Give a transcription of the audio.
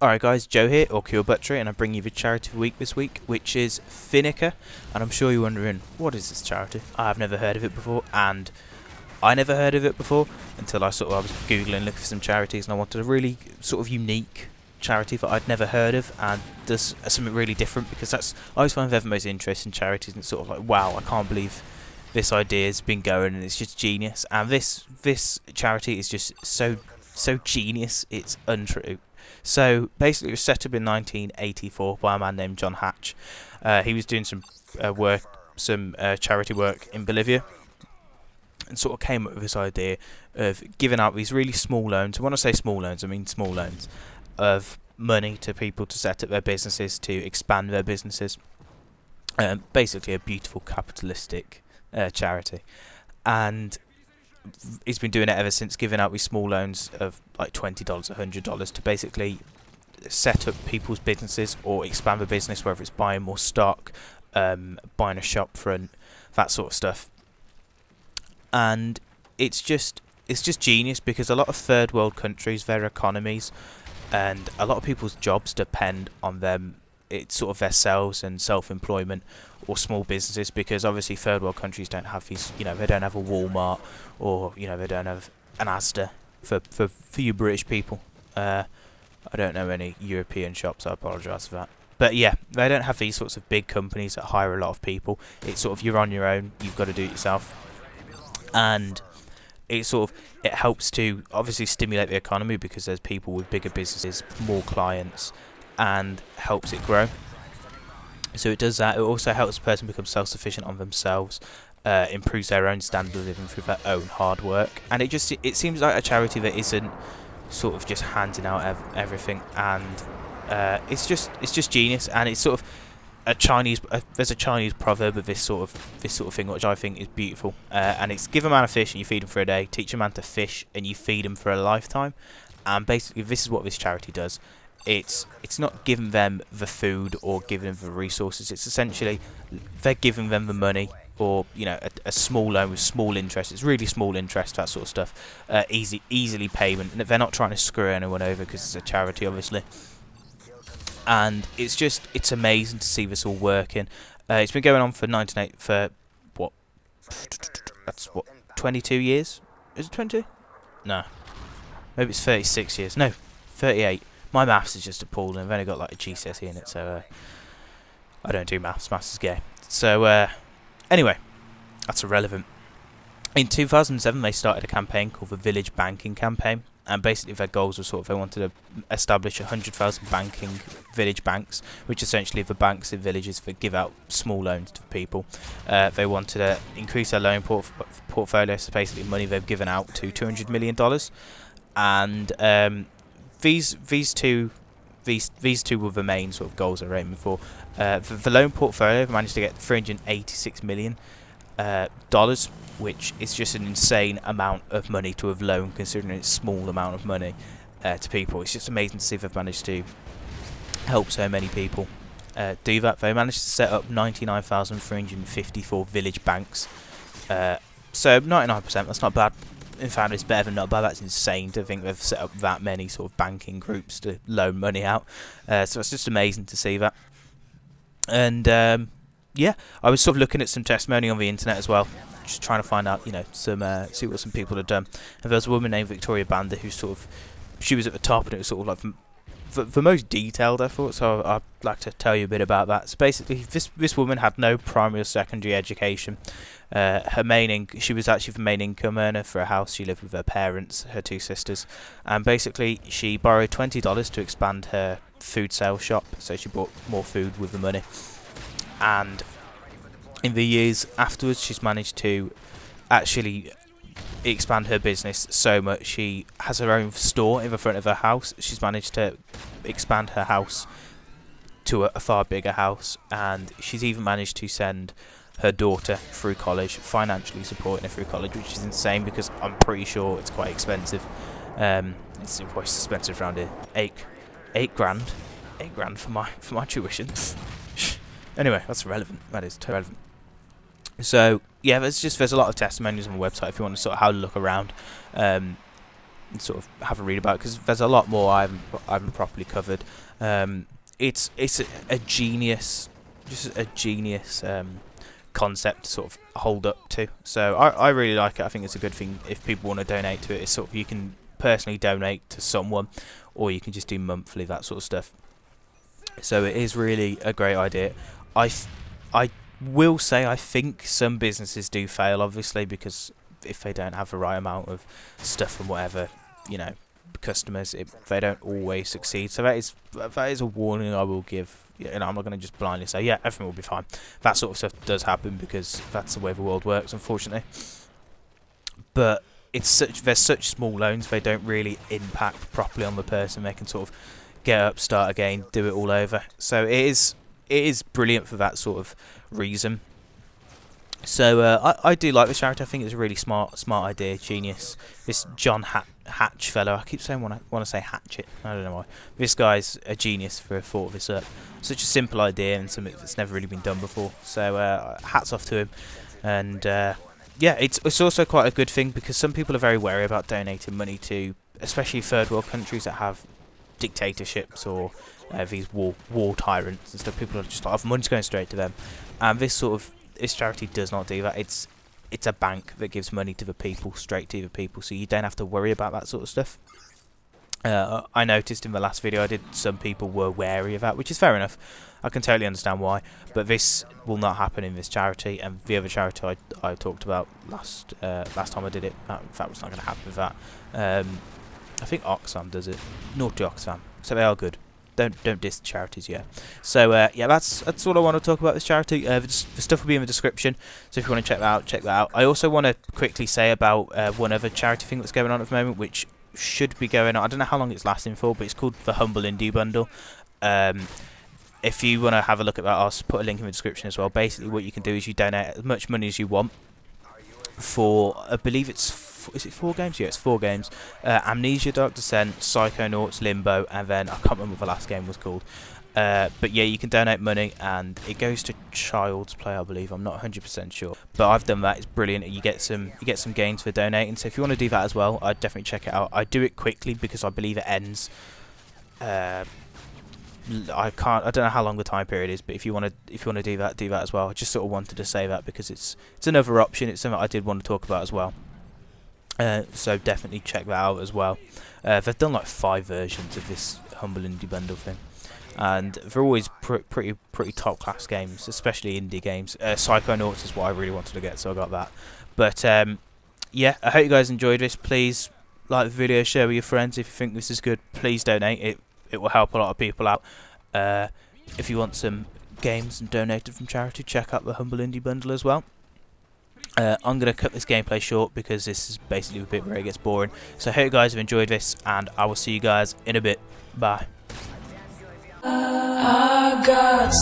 Alright guys, Joe here, or Btry, and I bring you the charity of the week this week, which is FINCA. And I'm sure you're wondering, what is this charity? I've never heard of it before, and I never heard of it before until I was Googling, looking for some charities, and I wanted a really sort of unique charity that I'd never heard of, and does something really different, because I always find the most interesting charities, and it's sort of like, wow, I can't believe this idea's been going, and it's just genius. And this charity is just so genius, it's untrue. So basically, it was set up in 1984 by a man named John Hatch. He was doing some charity work in Bolivia, and sort of came up with this idea of giving out these really small loans. And when I say small loans, I mean small loans of money to people to set up their businesses, to expand their businesses. Basically, a beautiful capitalistic charity, and he's been doing it ever since, giving out these small loans of like $20, $100 to basically set up people's businesses or expand the business, whether it's buying more stock, buying a shop front, that sort of stuff. And it's just genius, because a lot of third world countries, their economies and a lot of people's jobs depend on them. It's sort of their sales and self-employment or small businesses, because obviously third world countries don't have these, they don't have a Walmart, or they don't have an Asda for you British people. I don't know any European shops, I apologise for that. But yeah, they don't have these sorts of big companies that hire a lot of people. It's sort of, you're on your own, you've got to do it yourself. And it helps to obviously stimulate the economy, because there's people with bigger businesses, more clients, and helps it grow. So it does that. It also helps the person become self-sufficient on themselves, improves their own standard of living through their own hard work. And it seems like a charity that isn't sort of just handing out everything, and it's just genius. And it's sort of there's a Chinese proverb of this sort of thing, which I think is beautiful. And it's: give a man a fish and you feed him for a day, teach a man to fish and you feed him for a lifetime. And basically, this is what this charity does. It's not giving them the food or giving them the resources. It's essentially they're giving them the money, or a small loan with small interest. It's really small interest, that sort of stuff. Easily payment. And they're not trying to screw anyone over, because it's a charity, obviously. And it's amazing to see this all working. It's been going on for 22 years? Is it 20? No, maybe it's 36 years. No, 38. My maths is just appalling. I've only got like a GCSE in it, so I don't do maths. Maths is gay. So anyway, that's irrelevant. In 2007, they started a campaign called the Village Banking Campaign, and basically their goals were they wanted to establish 100,000 village banks, which essentially are the banks in villages that give out small loans to people. They wanted to increase their loan portfolio, so basically money they've given out, to $200 million. And these two were the main sort of goals they're aiming for. The loan portfolio, they managed to get $386 million, which is just an insane amount of money to have loaned, considering it's a small amount of money to people. It's just amazing to see they've managed to help so many people do that. They managed to set up 99,354 village banks. So 99%, that's not bad. In fact, it's better than not bad. That's insane to think they've set up that many sort of banking groups to loan money out. So it's just amazing to see that. And yeah, I was sort of looking at some testimony on the internet as well, just trying to find out, see what some people had done. And there was a woman named Victoria Banda who she was at the top, and it was sort of like the most detailed, I thought. So I'd like to tell you a bit about that. So basically, this woman had no primary or secondary education. She was actually the main income earner for a house. She lived with her parents, her two sisters, and basically she borrowed $20 to expand her food sales shop. So she bought more food with the money, and in the years afterwards, she's managed to actually expand her business so much. She has her own store in the front of her house. She's managed to expand her house to a far bigger house, and she's even managed to send her daughter through college, financially supporting her through college, which is insane, because I'm pretty sure it's quite expensive. It's quite expensive around here. $8 grand for my tuition. Anyway, that's irrelevant. That is totally relevant. So yeah, there's a lot of testimonies on the website if you want to sort of have a look around. and sort of have a read about it, because there's a lot more I haven't properly covered. It's a genius, just a genius concept to sort of hold up to. So I really like it. I think it's a good thing if people want to donate to it. It's sort of, you can personally donate to someone, or you can just do monthly, that sort of stuff. So it is really a great idea. I will say I think some businesses do fail, obviously, because if they don't have the right amount of stuff and whatever, you know, customers, they don't always succeed. So that is a warning I will give. You know, I'm not going to just blindly say, yeah, everything will be fine. That sort of stuff does happen, because that's the way the world works, unfortunately. But there's such small loans, they don't really impact properly on the person. They can sort of get up, start again, do it all over. So it is brilliant for that sort of reason. So I do like this charity. I think it's a really smart idea, genius. This John Hatch fellow, I keep saying want to say Hatchet, I don't know why. This guy's a genius for a thought of this up. Such a simple idea and something that's never really been done before. So hats off to him. And yeah, it's also quite a good thing, because some people are very wary about donating money to, especially third world countries that have dictatorships or these war tyrants and stuff. People are just like, oh, money's going straight to them. And this charity does not do that. It's a bank that gives money to the people, straight to the people, so you don't have to worry about that sort of stuff. I noticed in the last video some people were wary of that, which is fair enough. I can totally understand why, but this will not happen in this charity, and the other charity I talked about last time I did it, that was not going to happen with that. I think Oxfam does it. Naughty Oxfam. So they are good. Don't diss charities, yeah. So yeah, that's all I want to talk about this charity. The stuff will be in the description, so if you want to check that out, check that out. I also want to quickly say about one other charity thing that's going on at the moment, which should be going on. I don't know how long it's lasting for, but it's called the Humble Indie Bundle. If you want to have a look at that, I'll put a link in the description as well. Basically, what you can do is you donate as much money as you want for, I believe is it 4 games? Yeah, it's 4 games. Amnesia, Dark Descent, Psychonauts, Limbo, and then I can't remember what the last game was called. But yeah, you can donate money, and it goes to Child's Play, I believe. I'm not 100% sure, but I've done that. It's brilliant. You get some gains for donating. So if you want to do that as well, I'd definitely check it out. I do it quickly because I believe it ends. I don't know how long the time period is, but if you want to do that as well. I just sort of wanted to say that because it's another option. It's something I did want to talk about as well. So definitely check that out as well. They've done like 5 versions of this Humble Indie Bundle thing, and they're always pretty top class games, especially indie games. Psychonauts is what I really wanted to get, so I got that. But yeah, I hope you guys enjoyed this. Please like the video, share with your friends. If you think this is good, please donate. It will help a lot of people out. If you want some games and donated from charity, check out the Humble Indie Bundle as well. I'm going to cut this gameplay short because this is basically the bit where it gets boring. So I hope you guys have enjoyed this, and I will see you guys in a bit. Bye. I got